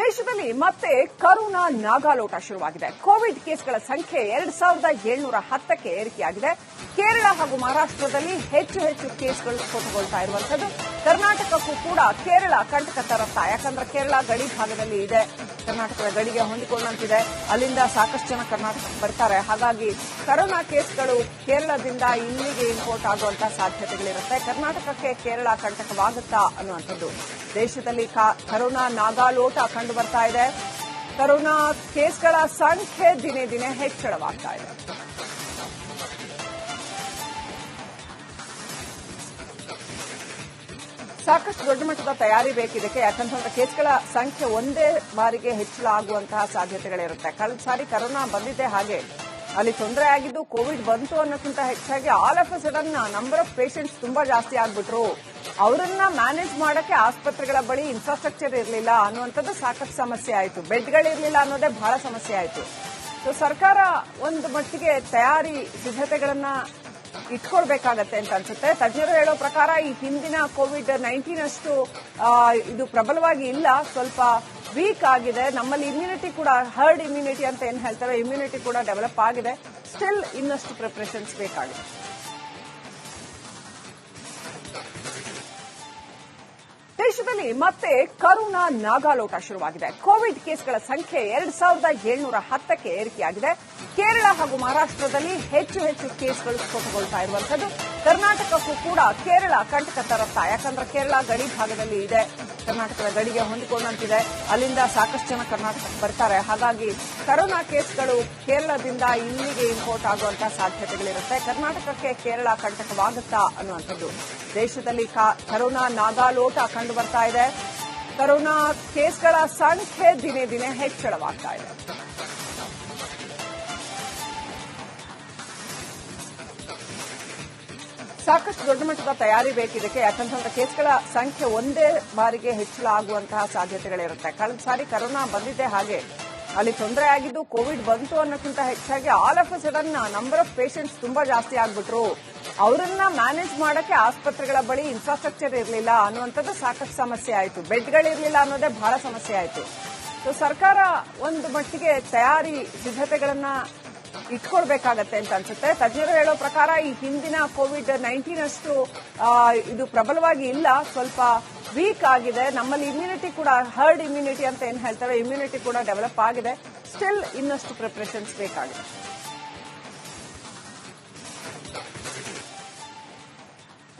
ದೇಶದಲ್ಲಿ ಮತ್ತೆ ಕರೋನಾ ನಾಗಾಲೋಟ ಶುರುವಾಗಿದೆ. ಕೋವಿಡ್ ಕೇಸ್ಗಳ ಸಂಖ್ಯೆ 2710ಕ್ಕೆ ಏರಿಕೆಯಾಗಿದೆ. ಕೇರಳ ಹಾಗೂ ಮಹಾರಾಷ್ಟ್ರದಲ್ಲಿ ಹೆಚ್ಚು ಕೇಸ್ಗಳು ಸ್ಫೋಟಗೊಳ್ತಾ ಇರುವಂತದ್ದು. ಕರ್ನಾಟಕಕ್ಕೂ ಕೂಡ ಕೇರಳ ಕಂಟಕ ತರುತ್ತಾ, ಯಾಕಂದ್ರೆ ಕೇರಳ ಗಡಿ ಭಾಗದಲ್ಲಿ ಇದೆ, ಕರ್ನಾಟಕದ ಗಡಿಗೆ ಹೊಂದಿಕೊಂಡಂತಿದೆ. ಅಲ್ಲಿಂದ ಸಾಕಷ್ಟು ಜನ ಕರ್ನಾಟಕಕ್ಕೆ ಬರ್ತಾರೆ. ಹಾಗಾಗಿ ಕರೋನಾ ಕೇಸ್ಗಳು ಕೇರಳದಿಂದ ಇಲ್ಲಿಗೆ ಇಂಪೋರ್ಟ್ ಆಗುವಂತಹ ಸಾಧ್ಯತೆಗಳಿರುತ್ತೆ. ಕರ್ನಾಟಕಕ್ಕೆ ಕೇರಳ ಕಂಟಕವಾಗುತ್ತಾ ಅನ್ನುವಂಥದ್ದು. ದೇಶದಲ್ಲಿ ಕರೋನಾ ನಾಗಾಲೋಟ ಕಂಡು ಬರ್ತಾ ಇದೆ. ಕರೋನಾ ಕೇಸ್ಗಳ ಸಂಖ್ಯೆ ದಿನೇ ದಿನೇ ಹೆಚ್ಚಳವಾಗ್ತಾ ಇದೆ. ಸಾಕಷ್ಟು ದೊಡ್ಡ ಮಟ್ಟದ ತಯಾರಿ ಬೇಕಿದಕ್ಕೆ, ಯಾಕಂತಂದ್ರೆ ಕೇಸ್ಗಳ ಸಂಖ್ಯೆ ಒಂದೇ ಬಾರಿಗೆ ಹೆಚ್ಚಳ ಆಗುವಂತಹ ಸಾಧ್ಯತೆಗಳಿರುತ್ತೆ. ಕಳೆದ ಸಾರಿ ಕರೋನಾ ಬಂದಿದ್ದೆ ಹಾಗೆ ಅಲ್ಲಿ ತೊಂದರೆ ಆಗಿದ್ದು ಕೋವಿಡ್ ಬಂತು ಅನ್ನೋಕ್ಕಿಂತ ಹೆಚ್ಚಾಗಿ all of a sudden number of patients ತುಂಬಾ ಜಾಸ್ತಿ ಆಗ್ಬಿಟ್ರು. ಅವರನ್ನ ಮ್ಯಾನೇಜ್ ಮಾಡಕ್ಕೆ ಆಸ್ಪತ್ರೆಗಳ ಬಳಿ ಇನ್ಫ್ರಾಸ್ಟ್ರಕ್ಚರ್ ಇರಲಿಲ್ಲ ಅನ್ನುವಂಥದ್ದು ಸಾಕಷ್ಟು ಸಮಸ್ಯೆ ಆಯಿತು. ಬೆಡ್ಗಳಿರಲಿಲ್ಲ ಅನ್ನೋದೇ ಬಹಳ ಸಮಸ್ಯೆ ಆಯಿತು. ಸೊ ಸರ್ಕಾರ ಒಂದು ಮಟ್ಟಿಗೆ ತಯಾರಿ ಸಿದ್ಧತೆಗಳನ್ನ ಇಟ್ಕೊಳ್ಬೇಕಾಗತ್ತೆ ಅಂತ ಅನ್ಸುತ್ತೆ. ತಜ್ಞರು ಹೇಳೋ ಪ್ರಕಾರ ಈ ಹಿಂದಿನ ಕೋವಿಡ್-19 ಅಷ್ಟು ಇದು ಪ್ರಬಲವಾಗಿ ಇಲ್ಲ, ಸ್ವಲ್ಪ ವೀಕ್ ಆಗಿದೆ. ನಮ್ಮಲ್ಲಿ ಇಮ್ಯುನಿಟಿ ಕೂಡ, ಹರ್ಡ್ ಇಮ್ಯುನಿಟಿ ಅಂತ ಏನ್ ಹೇಳ್ತಾರೆ, ಇಮ್ಯುನಿಟಿ ಕೂಡ ಡೆವಲಪ್ ಆಗಿದೆ. ಸ್ಟಿಲ್ ಇನ್ನಷ್ಟು ಪ್ರಿಪರೇಷನ್ಸ್ ಬೇಕಾಗಿದೆ. ದೇಶದಲ್ಲಿ ಮತ್ತೆ ಕರೋನಾ ನಾಗಾಲೋಟ ಶುರುವಾಗಿದೆ. ಕೋವಿಡ್ ಕೇಸ್ಗಳ ಸಂಖ್ಯೆ 2710ಕ್ಕೆ ಏರಿಕೆಯಾಗಿದೆ. ಕೇರಳ ಹಾಗೂ ಮಹಾರಾಷ್ಟ್ರದಲ್ಲಿ ಹೆಚ್ಚು ಕೇಸ್ಗಳು ಸ್ಫೋಟಗೊಳ್ತಾ ಇರುವಂತದ್ದು. ಕರ್ನಾಟಕಕ್ಕೂ ಕೂಡ ಕೇರಳ ಕಂಟಕ ತರುತ್ತಾ, ಯಾಕಂದ್ರೆ ಕೇರಳ ಗಡಿ ಭಾಗದಲ್ಲಿ ಇದೆ, ಕರ್ನಾಟಕದ ಗಡಿಗೆ ಹೊಂದಿಕೊಂಡಂತಿದೆ. ಅಲ್ಲಿಂದ ಸಾಕಷ್ಟು ಜನ ಕರ್ನಾಟಕಕ್ಕೆ ಬರ್ತಾರೆ. ಹಾಗಾಗಿ ಕರೋನಾ ಕೇಸ್ಗಳು ಕೇರಳದಿಂದ ಇಲ್ಲಿಗೆ ಇಂಪೋರ್ಟ್ ಆಗುವಂತಹ ಸಾಧ್ಯತೆಗಳಿರುತ್ತೆ. ಕರ್ನಾಟಕಕ್ಕೆ ಕೇರಳ ಕಂಟಕವಾಗುತ್ತಾ ಅನ್ನುವಂಥದ್ದು. ದೇಶದಲ್ಲಿ ಕರೋನಾ ನಾಗಾಲೋಟ ಕಂಡು ಬರ್ತಾ ಇದೆ. ಕರೋನಾ ಕೇಸ್ಗಳ ಸಂಖ್ಯೆ ದಿನೇ ದಿನೇ ಹೆಚ್ಚಳವಾಗ್ತಾ ಇದೆ. ಸಾಕಷ್ಟು ದೊಡ್ಡ ಮಟ್ಟದ ತಯಾರಿ ಬೇಕಿದಕ್ಕೆ, ಯಾಕಂತಂದ್ರೆ ಕೇಸ್ಗಳ ಸಂಖ್ಯೆ ಒಂದೇ ಬಾರಿಗೆ ಹೆಚ್ಚಳ ಆಗುವಂತಹ ಸಾಧ್ಯತೆಗಳಿರುತ್ತೆ. ಕಳೆದ ಸಾರಿ ಕರೋನಾ ಬಂದಿದ್ದೆ ಹಾಗೆ ಅಲ್ಲಿ ತೊಂದರೆ ಆಗಿದ್ದು ಕೋವಿಡ್ ಬಂತು ಅನ್ನೋಕ್ಕಿಂತ ಹೆಚ್ಚಾಗಿ all of a sudden number of patients ತುಂಬಾ ಜಾಸ್ತಿ ಆಗ್ಬಿಟ್ರು. ಅವರನ್ನ ಮ್ಯಾನೇಜ್ ಮಾಡಕ್ಕೆ ಆಸ್ಪತ್ರೆಗಳ ಬಳಿ ಇನ್ಫ್ರಾಸ್ಟ್ರಕ್ಚರ್ ಇರಲಿಲ್ಲ ಅನ್ನುವಂಥದ್ದು ಸಾಕಷ್ಟು ಸಮಸ್ಯೆ ಆಯಿತು. ಬೆಡ್ಗಳಿರಲಿಲ್ಲ ಅನ್ನೋದೇ ಬಹಳ ಸಮಸ್ಯೆ ಆಯಿತು. ಸೊ ಸರ್ಕಾರ ಒಂದು ಮಟ್ಟಿಗೆ ತಯಾರಿ ಸಿದ್ಧತೆಗಳನ್ನ ಇಟ್ಕೊಳ್ಬೇಕಾಗತ್ತೆ ಅಂತ ಅನ್ಸುತ್ತೆ. ತಜ್ಞರು ಹೇಳೋ ಪ್ರಕಾರ ಈ ಹಿಂದಿನ ಕೋವಿಡ್-19 ಅಷ್ಟು ಇದು ಪ್ರಬಲವಾಗಿ ಇಲ್ಲ, ಸ್ವಲ್ಪ ವೀಕ್ ಆಗಿದೆ. ನಮ್ಮಲ್ಲಿ ಇಮ್ಯುನಿಟಿ ಕೂಡ, ಹರ್ಡ್ ಇಮ್ಯುನಿಟಿ ಅಂತ ಏನ್ ಹೇಳ್ತಾರೆ, ಇಮ್ಯುನಿಟಿ ಕೂಡ ಡೆವಲಪ್ ಆಗಿದೆ. ಸ್ಟಿಲ್ ಇನ್ನಷ್ಟು ಪ್ರಿಪರೇಷನ್ಸ್ ಬೇಕಾಗಿದೆ.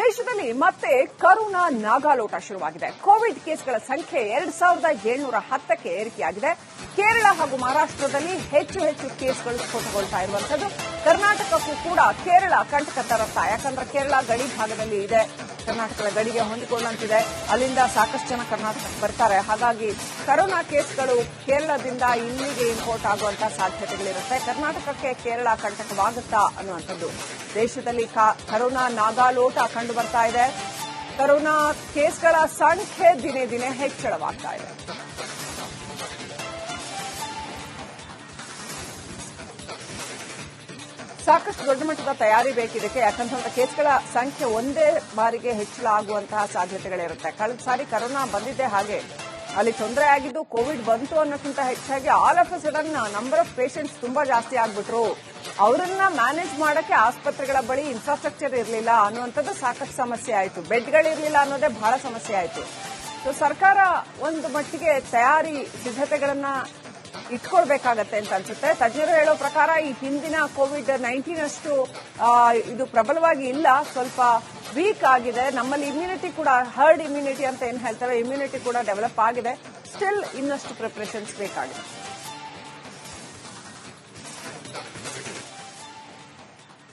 ದೇಶದಲ್ಲಿ ಮತ್ತೆ ಕರೋನಾ ನಾಗಾಲೋಟ ಶುರುವಾಗಿದೆ. ಕೋವಿಡ್ ಕೇಸ್ಗಳ ಸಂಖ್ಯೆ 2710ಕ್ಕೆ ಏರಿಕೆಯಾಗಿದೆ. ಕೇರಳ ಹಾಗೂ ಮಹಾರಾಷ್ಟ್ರದಲ್ಲಿ ಹೆಚ್ಚು ಕೇಸ್ಗಳು ಸ್ಫೋಟಗೊಳ್ತಾ ಇರುವಂತದ್ದು. ಕರ್ನಾಟಕಕ್ಕೂ ಕೂಡ ಕೇರಳ ಕಂಟಕ ತರುತ್ತಾ, ಯಾಕಂದ್ರೆ ಕೇರಳ ಗಡಿ ಭಾಗದಲ್ಲಿ ಇದೆ, ಕರ್ನಾಟಕದ ಗಡಿಗೆ ಹೊಂದಿಕೊಂಡಂತಿದೆ. ಅಲ್ಲಿಂದ ಸಾಕಷ್ಟು ಜನ ಕರ್ನಾಟಕಕ್ಕೆ ಬರ್ತಾರೆ. ಹಾಗಾಗಿ ಕರೋನಾ ಕೇಸ್ಗಳು ಕೇರಳದಿಂದ ಇಲ್ಲಿಗೆ ಇಂಪೋರ್ಟ್ ಆಗುವಂತಹ ಸಾಧ್ಯತೆಗಳಿರುತ್ತೆ. ಕರ್ನಾಟಕಕ್ಕೆ ಕೇರಳ ಕಂಟಕವಾಗುತ್ತಾ ಅನ್ನುವಂಥದ್ದು. ದೇಶದಲ್ಲಿ ಕರೋನಾ ನಾಗಾಲೋಟ ಕಂಡು ಬರ್ತಾ ಇದೆ. ಕರೋನಾ ಕೇಸ್ಗಳ ಸಂಖ್ಯೆ ದಿನೇ ದಿನೇ ಹೆಚ್ಚಳವಾಗ್ತಾ ಇದೆ. ಸಾಕಷ್ಟು ದೊಡ್ಡ ಮಟ್ಟದ ತಯಾರಿ ಬೇಕಿದಕ್ಕೆ, ಯಾಕಂತಂದ್ರೆ ಕೇಸ್ಗಳ ಸಂಖ್ಯೆ ಒಂದೇ ಬಾರಿಗೆ ಹೆಚ್ಚಳ ಆಗುವಂತಹ ಸಾಧ್ಯತೆಗಳಿರುತ್ತೆ. ಕಳೆದ ಸಾರಿ ಕರೋನಾ ಬಂದಿದ್ದೆ ಹಾಗೆ ಅಲ್ಲಿ ತೊಂದರೆ ಆಗಿದ್ದು ಕೋವಿಡ್ ಬಂತು ಅನ್ನೋಕ್ಕಿಂತ ಹೆಚ್ಚಾಗಿ all of a sudden number of patients ತುಂಬಾ ಜಾಸ್ತಿ ಆಗ್ಬಿಟ್ರು. ಅವರನ್ನ ಮ್ಯಾನೇಜ್ ಮಾಡಕ್ಕೆ ಆಸ್ಪತ್ರೆಗಳ ಬಳಿ ಇನ್ಫ್ರಾಸ್ಟ್ರಕ್ಚರ್ ಇರಲಿಲ್ಲ ಅನ್ನುವಂಥದ್ದು ಸಾಕಷ್ಟು ಸಮಸ್ಯೆ ಆಯಿತು. ಬೆಡ್ಗಳಿರಲಿಲ್ಲ ಅನ್ನೋದೇ ಬಹಳ ಸಮಸ್ಯೆ ಆಯಿತು. ಸೊ ಸರ್ಕಾರ ಒಂದು ಮಟ್ಟಿಗೆ ತಯಾರಿ ಸಿದ್ಧತೆಗಳನ್ನ ಇಟ್ಕೊಳ್ಬೇಕಾಗತ್ತೆ ಅಂತ ಅನ್ಸುತ್ತೆ. ತಜ್ಞರು ಹೇಳೋ ಪ್ರಕಾರ ಈ ಹಿಂದಿನ ಕೋವಿಡ್-19 ಅಷ್ಟು ಇದು ಪ್ರಬಲವಾಗಿ ಇಲ್ಲ, ಸ್ವಲ್ಪ ವೀಕ್ ಆಗಿದೆ. ನಮ್ಮಲ್ಲಿ ಇಮ್ಯುನಿಟಿ ಕೂಡ, ಹರ್ಡ್ ಇಮ್ಯುನಿಟಿ ಅಂತ ಏನ್ ಹೇಳ್ತಾರೆ, ಇಮ್ಯುನಿಟಿ ಕೂಡ ಡೆವಲಪ್ ಆಗಿದೆ. ಸ್ಟಿಲ್ ಇನ್ನಷ್ಟು ಪ್ರಿಪರೇಷನ್ಸ್ ಬೇಕಾಗಿದೆ.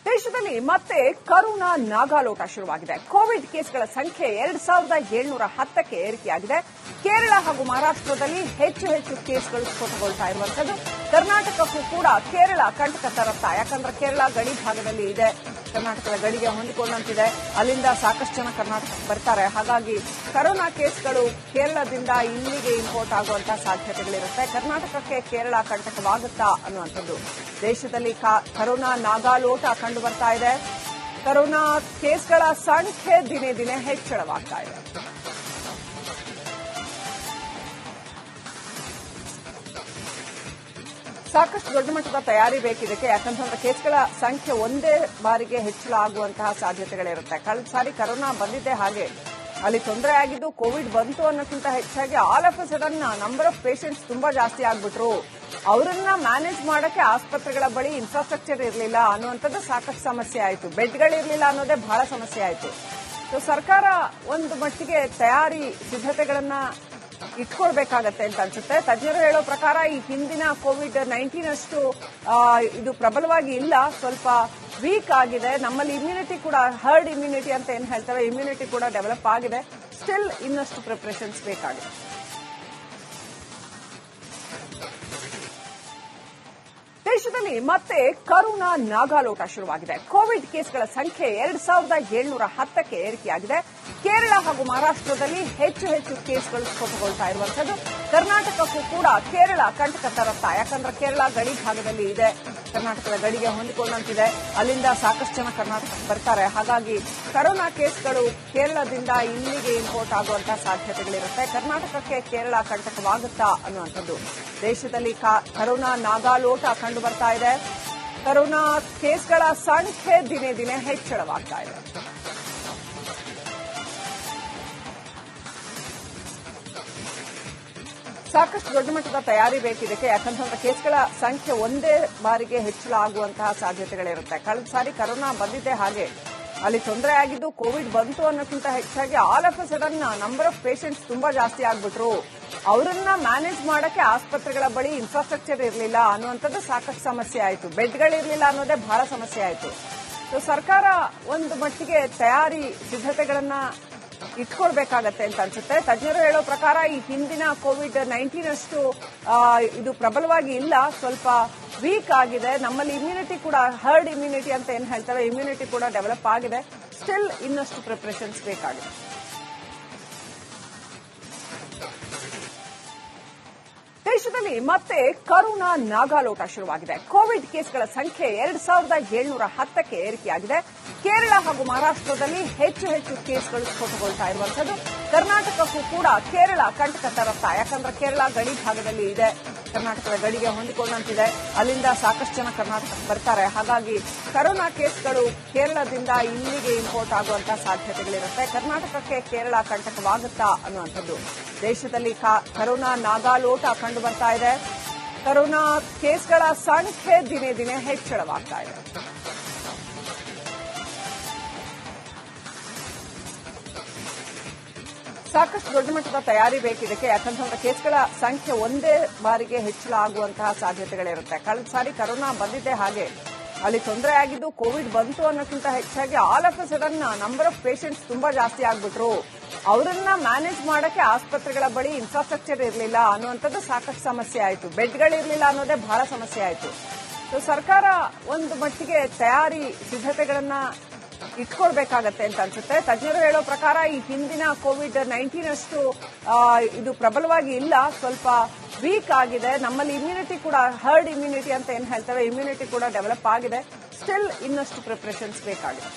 ದೇಶದಲ್ಲಿ ಮತ್ತೆ ಕರೋನಾ ನಾಗಾಲೋಟ ಶುರುವಾಗಿದೆ. ಕೋವಿಡ್ ಕೇಸ್ಗಳ ಸಂಖ್ಯೆ 2710ಕ್ಕೆ ಏರಿಕೆಯಾಗಿದೆ. ಕೇರಳ ಹಾಗೂ ಮಹಾರಾಷ್ಟ್ರದಲ್ಲಿ ಹೆಚ್ಚು ಕೇಸ್ಗಳು ಸ್ಫೋಟಗೊಳ್ತಾ ಇರುವಂತದ್ದು. ಕರ್ನಾಟಕಕ್ಕೂ ಕೂಡ ಕೇರಳ ಕಂಟಕ ತರುತ್ತಾ, ಯಾಕಂದ್ರೆ ಕೇರಳ ಗಡಿ ಭಾಗದಲ್ಲಿ ಇದೆ, ಕರ್ನಾಟಕದ ಗಡಿಗೆ ಹೊಂದಿಕೊಂಡಂತಿದೆ. ಅಲ್ಲಿಂದ ಸಾಕಷ್ಟು ಜನ ಕರ್ನಾಟಕಕ್ಕೆ ಬರ್ತಾರೆ. ಹಾಗಾಗಿ ಕರೋನಾ ಕೇಸ್ಗಳು ಕೇರಳದಿಂದ ಇಲ್ಲಿಗೆ ಇಂಪೋರ್ಟ್ ಆಗುವಂತಹ ಸಾಧ್ಯತೆಗಳಿರುತ್ತೆ. ಕರ್ನಾಟಕಕ್ಕೆ ಕೇರಳ ಕಂಟಕವಾಗುತ್ತಾ ಅನ್ನುವಂಥದ್ದು. ದೇಶದಲ್ಲಿ ಕರೋನಾ ನಾಗಾಲೋಟ ಕಂಡು ಬರ್ತಾ ಇದೆ. ಕರೋನಾ ಕೇಸ್ಗಳ ಸಂಖ್ಯೆ ದಿನೇ ದಿನೇ ಹೆಚ್ಚಳವಾಗ್ತಾ ಇದೆ. ಸಾಕಷ್ಟು ದೊಡ್ಡ ಮಟ್ಟದ ತಯಾರಿ ಬೇಕಿದಕ್ಕೆ. ಯಾಕಂತಂದ್ರೆ ಕೇಸ್ಗಳ ಸಂಖ್ಯೆ ಒಂದೇ ಬಾರಿಗೆ ಹೆಚ್ಚಳ ಆಗುವಂತಹ ಸಾಧ್ಯತೆಗಳಿರುತ್ತೆ. ಕಳೆದ ಸಾರಿ ಕರೋನಾ ಬಂದಿದ್ದೆ ಹಾಗೆ ಅಲ್ಲಿ ತೊಂದರೆ ಆಗಿದ್ದು ಕೋವಿಡ್ ಬಂತು ಅನ್ನೋಕ್ಕಿಂತ ಹೆಚ್ಚಾಗಿ all of a sudden number of patients ತುಂಬಾ ಜಾಸ್ತಿ ಆಗ್ಬಿಟ್ರು. ಅವರನ್ನ ಮ್ಯಾನೇಜ್ ಮಾಡಕ್ಕೆ ಆಸ್ಪತ್ರೆಗಳ ಬಳಿ ಇನ್ಫ್ರಾಸ್ಟ್ರಕ್ಚರ್ ಇರಲಿಲ್ಲ ಅನ್ನುವಂಥದ್ದು ಸಾಕಷ್ಟು ಸಮಸ್ಯೆ ಆಯಿತು. ಬೆಡ್ಗಳಿರಲಿಲ್ಲ ಅನ್ನೋದೇ ಬಹಳ ಸಮಸ್ಯೆ ಆಯಿತು. ಸೊ ಸರ್ಕಾರ ಒಂದು ಮಟ್ಟಿಗೆ ತಯಾರಿ ಸಿದ್ಧತೆಗಳನ್ನ ಇಟ್ಕೊಳ್ಬೇಕಾಗತ್ತೆ ಅಂತ ಅನ್ಸುತ್ತೆ. ತಜ್ಞರು ಹೇಳೋ ಪ್ರಕಾರ ಈ ಹಿಂದಿನ ಕೋವಿಡ್-19 ಅಷ್ಟು ಇದು ಪ್ರಬಲವಾಗಿ ಇಲ್ಲ, ಸ್ವಲ್ಪ ವೀಕ್ ಆಗಿದೆ. ನಮ್ಮಲ್ಲಿ ಇಮ್ಯುನಿಟಿ ಕೂಡ ಹರ್ಡ್ ಇಮ್ಯುನಿಟಿ ಅಂತ ಏನ್ ಹೇಳ್ತಾರೆ, ಇಮ್ಯುನಿಟಿ ಕೂಡ ಡೆವಲಪ್ ಆಗಿದೆ. ಸ್ಟಿಲ್ ಇನ್ನಷ್ಟು ಪ್ರಿಪರೇಷನ್ಸ್ ಬೇಕಾಗಿದೆ. ದೇಶದಲ್ಲಿ ಮತ್ತೆ ಕರೋನಾ ನಾಗಾಲೋಟ ಶುರುವಾಗಿದೆ. ಕೋವಿಡ್ ಕೇಸ್ಗಳ ಸಂಖ್ಯೆ 2710ಕ್ಕೆ ಏರಿಕೆಯಾಗಿದೆ. ಕೇರಳ ಹಾಗೂ ಮಹಾರಾಷ್ಟ್ರದಲ್ಲಿ ಹೆಚ್ಚು ಕೇಸ್ಗಳು ಸ್ಫೋಟಗೊಳ್ತಾ ಇರುವಂತದ್ದು. ಕರ್ನಾಟಕಕ್ಕೂ ಕೂಡ ಕೇರಳ ಕಂಟಕ ತರುತ್ತಾ, ಯಾಕಂದ್ರೆ ಕೇರಳ ಗಡಿ ಭಾಗದಲ್ಲಿ ಇದೆ, ಕರ್ನಾಟಕದ ಗಡಿಗೆ ಹೊಂದಿಕೊಂಡಂತಿದೆ. ಅಲ್ಲಿಂದ ಸಾಕಷ್ಟು ಜನ ಕರ್ನಾಟಕಕ್ಕೆ ಬರ್ತಾರೆ. ಹಾಗಾಗಿ ಕರೋನಾ ಕೇಸ್ಗಳು ಕೇರಳದಿಂದ ಇಲ್ಲಿಗೆ ಇಂಪೋರ್ಟ್ ಆಗುವಂತಹ ಸಾಧ್ಯತೆಗಳಿರುತ್ತೆ. ಕರ್ನಾಟಕಕ್ಕೆ ಕೇರಳ ಕಂಟಕವಾಗುತ್ತಾ ಅನ್ನುವಂಥದ್ದು. ದೇಶದಲ್ಲಿ ಕರೋನಾ ನಾಗಾಲೋಟ ಕಂಡು ಬರ್ತಾ ಇದೆ. ಕರೋನಾ ಕೇಸ್ಗಳ ಸಂಖ್ಯೆ ದಿನೇ ಹೆಚ್ಚಳವಾಗ್ತಾ ಇದೆ. ಸಾಕಷ್ಟು ದೊಡ್ಡ ಮಟ್ಟದ ತಯಾರಿ ಬೇಕಿದಕ್ಕೆ. ಯಾಕಂತಂದ್ರೆ ಕೇಸ್ಗಳ ಸಂಖ್ಯೆ ಒಂದೇ ಬಾರಿಗೆ ಹೆಚ್ಚಳ ಆಗುವಂತಹ ಸಾಧ್ಯತೆಗಳಿರುತ್ತೆ. ಕಳೆದ ಸಾರಿ ಕರೋನಾ ಬಂದಿದ್ದೆ ಹಾಗೆ ಅಲ್ಲಿ ತೊಂದರೆ ಆಗಿದ್ದು ಕೋವಿಡ್ ಬಂತು ಅನ್ನೋಕ್ಕಿಂತ ಹೆಚ್ಚಾಗಿ all of a sudden number of patients ತುಂಬಾ ಜಾಸ್ತಿ ಆಗ್ಬಿಟ್ರು. ಅವರನ್ನ ಮ್ಯಾನೇಜ್ ಮಾಡಕ್ಕೆ ಆಸ್ಪತ್ರೆಗಳ ಬಳಿ ಇನ್ಫ್ರಾಸ್ಟ್ರಕ್ಚರ್ ಇರಲಿಲ್ಲ ಅನ್ನುವಂಥದ್ದು ಸಾಕಷ್ಟು ಸಮಸ್ಯೆ ಆಯಿತು. ಬೆಡ್ಗಳಿರಲಿಲ್ಲ ಅನ್ನೋದೇ ಬಹಳ ಸಮಸ್ಯೆ ಆಯಿತು. ಸೊ ಸರ್ಕಾರ ಒಂದು ಮಟ್ಟಿಗೆ ತಯಾರಿ ಸಿದ್ಧತೆಗಳನ್ನ ಇಟ್ಕೊಳ್ಬೇಕಾಗತ್ತೆ ಅಂತ ಅನ್ಸುತ್ತೆ. ತಜ್ಞರು ಹೇಳೋ ಪ್ರಕಾರ ಈ ಹಿಂದಿನ ಕೋವಿಡ್-19 ಅಷ್ಟು ಇದು ಪ್ರಬಲವಾಗಿ ಇಲ್ಲ, ಸ್ವಲ್ಪ ವೀಕ್ ಆಗಿದೆ. ನಮ್ಮಲ್ಲಿ ಇಮ್ಯುನಿಟಿ ಕೂಡ ಹರ್ಡ್ ಇಮ್ಯುನಿಟಿ ಅಂತ ಏನ್ ಹೇಳ್ತಾರೆ, ಇಮ್ಯುನಿಟಿ ಕೂಡ ಡೆವಲಪ್ ಆಗಿದೆ. ಸ್ಟಿಲ್ ಇನ್ನಷ್ಟು ಪ್ರಿಪರೇಷನ್ಸ್ ಬೇಕಾಗಿದೆ. ದೇಶದಲ್ಲಿ ಮತ್ತೆ ಕರೋನಾ ನಾಗಾಲೋಟ ಶುರುವಾಗಿದೆ. ಕೋವಿಡ್ ಕೇಸ್ಗಳ ಸಂಖ್ಯೆ 2710ಕ್ಕೆ ಏರಿಕೆಯಾಗಿದೆ. ಕೇರಳ ಹಾಗೂ ಮಹಾರಾಷ್ಟ್ರದಲ್ಲಿ ಹೆಚ್ಚು ಕೇಸ್ಗಳು ಸ್ಫೋಟಗೊಳ್ತಾ ಇರುವಂತದ್ದು. ಕರ್ನಾಟಕಕ್ಕೂ ಕೂಡ ಕೇರಳ ಕಂಟಕ ತರುತ್ತಾ, ಯಾಕಂದ್ರೆ ಕೇರಳ ಗಡಿ ಭಾಗದಲ್ಲಿ ಇದೆ, ಕರ್ನಾಟಕದ ಗಡಿಗೆ ಹೊಂದಿಕೊಂಡಂತಿದೆ. ಅಲ್ಲಿಂದ ಸಾಕಷ್ಟು ಜನ ಕರ್ನಾಟಕಕ್ಕೆ ಬರ್ತಾರೆ. ಹಾಗಾಗಿ ಕರೋನಾ ಕೇಸ್ಗಳು ಕೇರಳದಿಂದ ಇಲ್ಲಿಗೆ ಇಂಪೋರ್ಟ್ ಆಗುವಂತಹ ಸಾಧ್ಯತೆಗಳಿರುತ್ತೆ. ಕರ್ನಾಟಕಕ್ಕೆ ಕೇರಳ ಕಂಟಕವಾಗುತ್ತಾ ಅನ್ನುವಂಥದ್ದು. ದೇಶದಲ್ಲಿ ಕರೋನಾ ನಾಗಾಲೋಟ ಕಂಡು ಬರ್ತಾ ಇದೆ. ಕರೋನಾ ಕೇಸ್ಗಳ ಸಂಖ್ಯೆ ದಿನೇ ಹೆಚ್ಚಳವಾಗ್ತಾ ಇದೆ. ಸಾಕಷ್ಟು ದೊಡ್ಡ ಮಟ್ಟದ ತಯಾರಿ ಬೇಕಿದಕ್ಕೆ. ಯಾಕಂತಂದ್ರೆ ಕೇಸ್ಗಳ ಸಂಖ್ಯೆ ಒಂದೇ ಬಾರಿಗೆ ಹೆಚ್ಚಳ ಆಗುವಂತಹ ಸಾಧ್ಯತೆಗಳಿರುತ್ತೆ. ಕಳೆದ ಸಾರಿ ಕರೋನಾ ಬಂದಿದ್ದೆ ಹಾಗೆ ಅಲ್ಲಿ ತೊಂದರೆ ಆಗಿದ್ದು ಕೋವಿಡ್ ಬಂತು ಅನ್ನೋಕ್ಕಿಂತ ಹೆಚ್ಚಾಗಿ all of a sudden number of patients ತುಂಬಾ ಜಾಸ್ತಿ ಆಗ್ಬಿಟ್ರು. ಅವರನ್ನ ಮ್ಯಾನೇಜ್ ಮಾಡಕ್ಕೆ ಆಸ್ಪತ್ರೆಗಳ ಬಳಿ ಇನ್ಫ್ರಾಸ್ಟ್ರಕ್ಚರ್ ಇರಲಿಲ್ಲ ಅನ್ನುವಂಥದ್ದು ಸಾಕಷ್ಟು ಸಮಸ್ಯೆ ಆಯಿತು. ಬೆಡ್ಗಳಿರಲಿಲ್ಲ ಅನ್ನೋದೇ ಬಹಳ ಸಮಸ್ಯೆ ಆಯಿತು. ಸೊ ಸರ್ಕಾರ ಒಂದು ಮಟ್ಟಿಗೆ ತಯಾರಿ ಸಿದ್ಧತೆಗಳನ್ನ ಇಟ್ಕೊಳ್ಬೇಕಾಗತ್ತೆ ಅಂತ ಅನ್ಸುತ್ತೆ. ತಜ್ಞರು ಹೇಳೋ ಪ್ರಕಾರ ಈ ಹಿಂದಿನ ಕೋವಿಡ್-19 ಅಷ್ಟು ಇದು ಪ್ರಬಲವಾಗಿ ಇಲ್ಲ, ಸ್ವಲ್ಪ ವೀಕ್ ಆಗಿದೆ. ನಮ್ಮಲ್ಲಿ ಇಮ್ಯುನಿಟಿ ಕೂಡ ಹರ್ಡ್ ಇಮ್ಯುನಿಟಿ ಅಂತ ಏನ್ ಹೇಳ್ತಾರೆ, ಇಮ್ಯುನಿಟಿ ಕೂಡ ಡೆವಲಪ್ ಆಗಿದೆ. ಸ್ಟಿಲ್ ಇನ್ನಷ್ಟು ಪ್ರಿಪರೇಷನ್ಸ್ ಬೇಕಾಗಿದೆ.